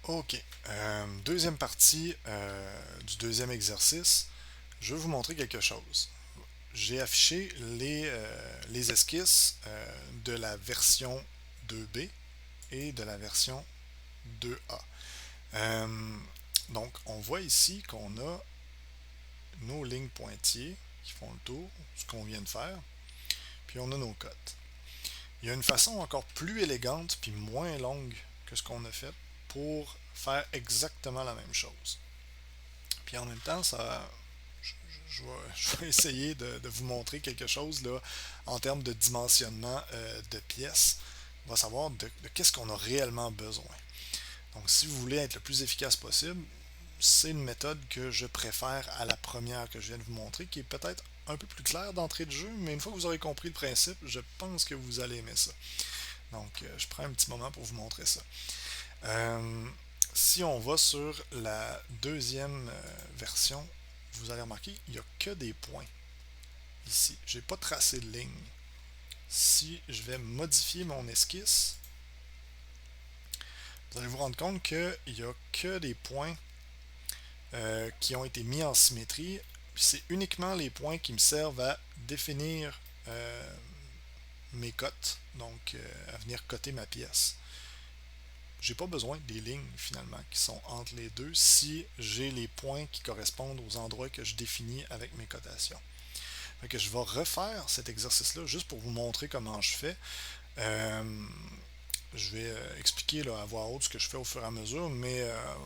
Ok, deuxième partie du deuxième exercice. Je vais vous montrer quelque chose. J'ai affiché les esquisses de la version 2B et de la version 2A. Euh, donc, on voit ici qu'on a nos lignes pointillées qui font le tour, ce qu'on vient de faire, puis on a nos cotes. Il y a une façon encore plus élégante puis moins longue que ce qu'on a fait pour faire exactement la même chose. Puis en même temps, je vais essayer de vous montrer quelque chose là, en termes de dimensionnement de pièces. On va savoir de qu'est-ce qu'on a réellement besoin. Donc, si vous voulez être le plus efficace possible, c'est une méthode que je préfère à la première que je viens de vous montrer, qui est peut-être un peu plus claire d'entrée de jeu, mais une fois que vous aurez compris le principe, je pense que vous allez aimer ça. Donc, je prends un petit moment pour vous montrer ça. Euh, Si on va sur la deuxième version, vous allez remarquer qu'il n'y a que des points ici. Je n'ai pas tracé de ligne. Si je vais modifier mon esquisse, vous allez vous rendre compte qu'il n'y a que des points qui ont été mis en symétrie. C'est uniquement les points qui me servent à définir mes cotes, donc à venir coter ma pièce. J'ai pas besoin des lignes finalement qui sont entre les deux si j'ai les points qui correspondent aux endroits que je définis avec mes cotations. Fait que je vais refaire cet exercice-là juste pour vous montrer comment je fais. Euh, je vais expliquer là, à voix haute ce que je fais au fur et à mesure, mais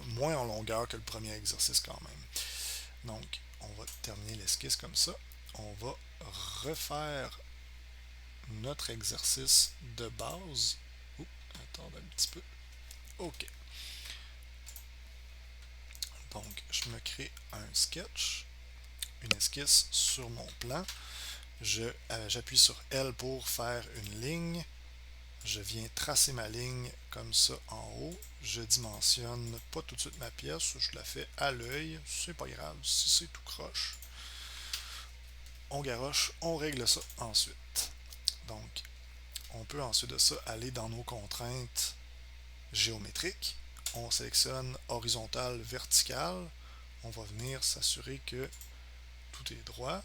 moins en longueur que le premier exercice quand même. Donc, on va terminer l'esquisse comme ça. On va refaire notre exercice de base. Oups, attendez un petit peu. OK. Donc, je me crée un sketch, une esquisse sur mon plan. J'appuie sur L pour faire une ligne. Je viens tracer ma ligne comme ça en haut. Je dimensionne pas tout de suite ma pièce. Je la fais à l'œil. C'est pas grave si c'est tout croche. On garoche, on règle ça ensuite. Donc, on peut ensuite de ça aller dans nos contraintes géométriques. On sélectionne horizontal, vertical. On va venir s'assurer que tout est droit.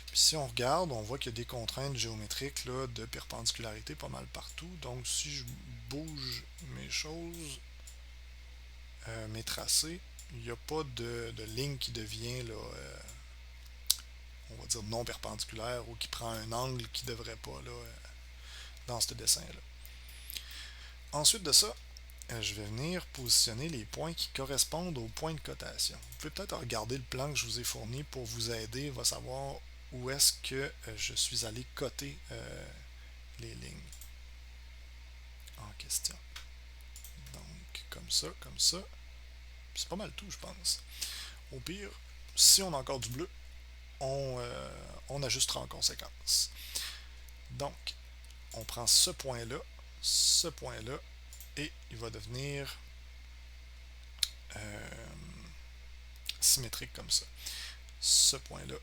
Puis si on regarde, on voit qu'il y a des contraintes géométriques là, de perpendicularité pas mal partout. Donc si je bouge mes choses, mes tracés, il n'y a pas de ligne qui devient là, on va dire non perpendiculaire ou qui prend un angle qui ne devrait pas là, dans ce dessin-là. Ensuite de ça, je vais venir positionner les points qui correspondent aux points de cotation. Vous pouvez peut-être regarder le plan que je vous ai fourni pour vous aider. Il va savoir où est-ce que je suis allé coter les lignes en question. Donc, comme ça, comme ça. C'est pas mal tout, je pense. Au pire, si on a encore du bleu, on ajustera en conséquence. Donc, on prend ce point-là, et il va devenir euh, symétrique comme ça. Ce point-là,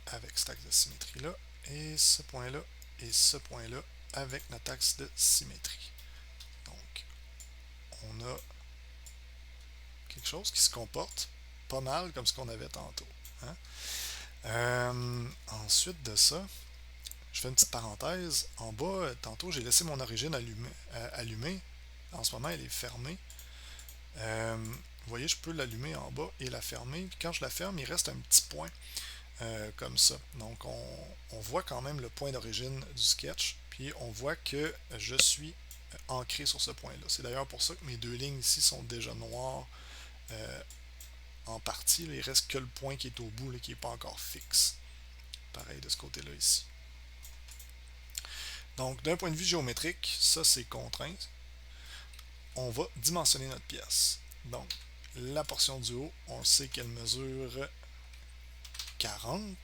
avec cet axe de symétrie-là, et ce point-là, avec notre axe de symétrie. Donc, on a quelque chose qui se comporte pas mal comme ce qu'on avait tantôt. Hein? Ensuite de ça, je fais une petite parenthèse. En bas, tantôt, j'ai laissé mon origine allumée. En ce moment, elle est fermée. Vous voyez, je peux l'allumer en bas et la fermer. Puis quand je la ferme, il reste un petit point comme ça. Donc, on voit quand même le point d'origine du sketch. Puis, on voit que je suis ancré sur ce point-là. C'est d'ailleurs pour ça que mes deux lignes ici sont déjà noires en partie. Là, il reste que le point qui est au bout, là, qui n'est pas encore fixe. Pareil de ce côté-là ici. Donc, d'un point de vue géométrique, ça c'est contrainte. On va dimensionner notre pièce. Donc, la portion du haut, on sait qu'elle mesure 40.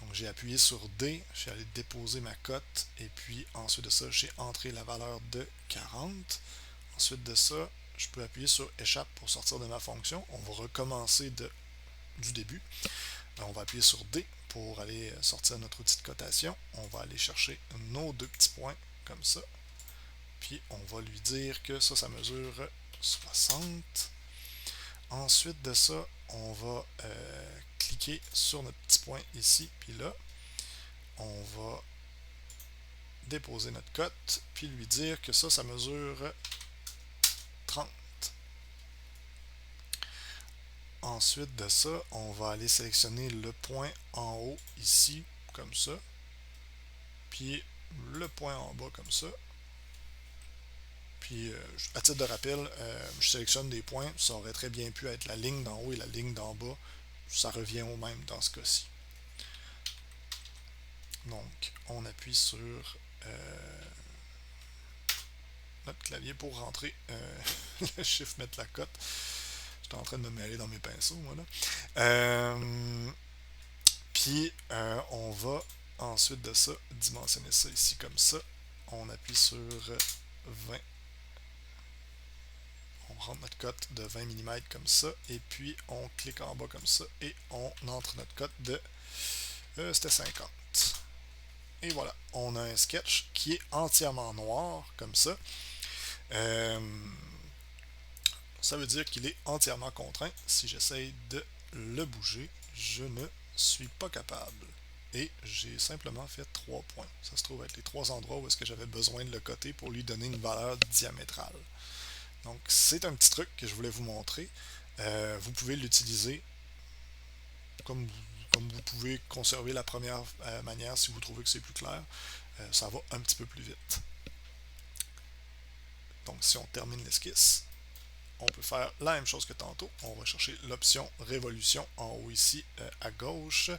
Donc, j'ai appuyé sur D, je suis allé déposer ma cote, et puis ensuite de ça, j'ai entré la valeur de 40. Ensuite de ça, je peux appuyer sur échappe pour sortir de ma fonction. On va recommencer du début. On va appuyer sur D pour aller sortir notre outil de cotation. On va aller chercher nos deux petits points comme ça. puis on va lui dire que ça mesure 60. Ensuite de ça, on va cliquer sur notre petit point ici, puis là, on va déposer notre cote, puis lui dire que ça mesure 30. Ensuite de ça, on va aller sélectionner le point en haut ici, comme ça, puis le point en bas comme ça. Puis, à titre de rappel, je sélectionne des points, ça aurait très bien pu être la ligne d'en haut et la ligne d'en bas, ça revient au même dans ce cas-ci. Donc, on appuie sur notre clavier pour rentrer le chiffre, mettre la cote. J'étais en train de me mêler dans mes pinceaux, moi là. Puis, on va ensuite de ça dimensionner ça ici comme ça. On appuie sur 20. On rentre notre cote de 20 mm comme ça. Et puis, on clique en bas comme ça. Et on entre notre cote de... c'était 50. Et voilà, on a un sketch qui est entièrement noir, comme ça. Ça veut dire qu'il est entièrement contraint. Si j'essaye de le bouger, je ne suis pas capable. Et j'ai simplement fait 3 points. Ça se trouve être les 3 endroits où est-ce que j'avais besoin de le coter pour lui donner une valeur diamétrale. Donc c'est un petit truc que je voulais vous montrer. Vous pouvez l'utiliser comme vous pouvez conserver la première manière si vous trouvez que c'est plus clair. Ça va un petit peu plus vite. Donc si on termine l'esquisse, on peut faire la même chose que tantôt. On va chercher l'option révolution en haut ici à gauche.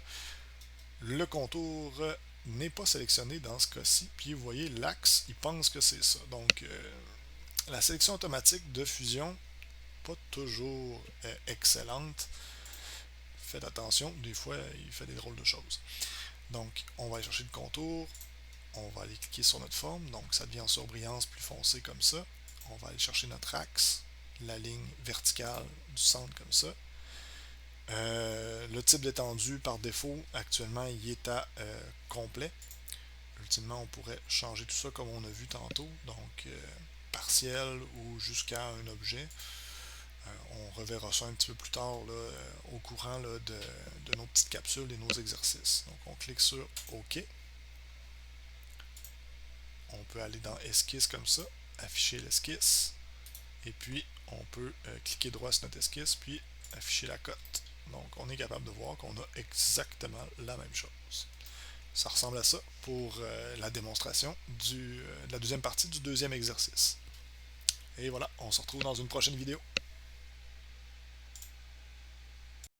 Le contour n'est pas sélectionné dans ce cas-ci. Puis vous voyez l'axe, il pense que c'est ça. Donc la sélection automatique de fusion, pas toujours excellente. Faites attention, des fois il fait des drôles de choses. Donc on va aller chercher le contour. On va aller cliquer sur notre forme. Donc ça devient en surbrillance plus foncé comme ça. On va aller chercher notre axe, la ligne verticale du centre comme ça. Le type d'étendue par défaut, actuellement, il est à complet. Ultimement, on pourrait changer tout ça comme on a vu tantôt, donc partiel ou jusqu'à un objet. On reverra ça un petit peu plus tard là, au courant là, de nos petites capsules et nos exercices. Donc on clique sur OK. On peut aller dans Esquisse comme ça, afficher l'esquisse, et puis on peut cliquer droit sur notre esquisse, puis afficher la cote. Donc on est capable de voir qu'on a exactement la même chose. Ça ressemble à ça pour la démonstration de la deuxième partie du deuxième exercice. Et voilà, on se retrouve dans une prochaine vidéo.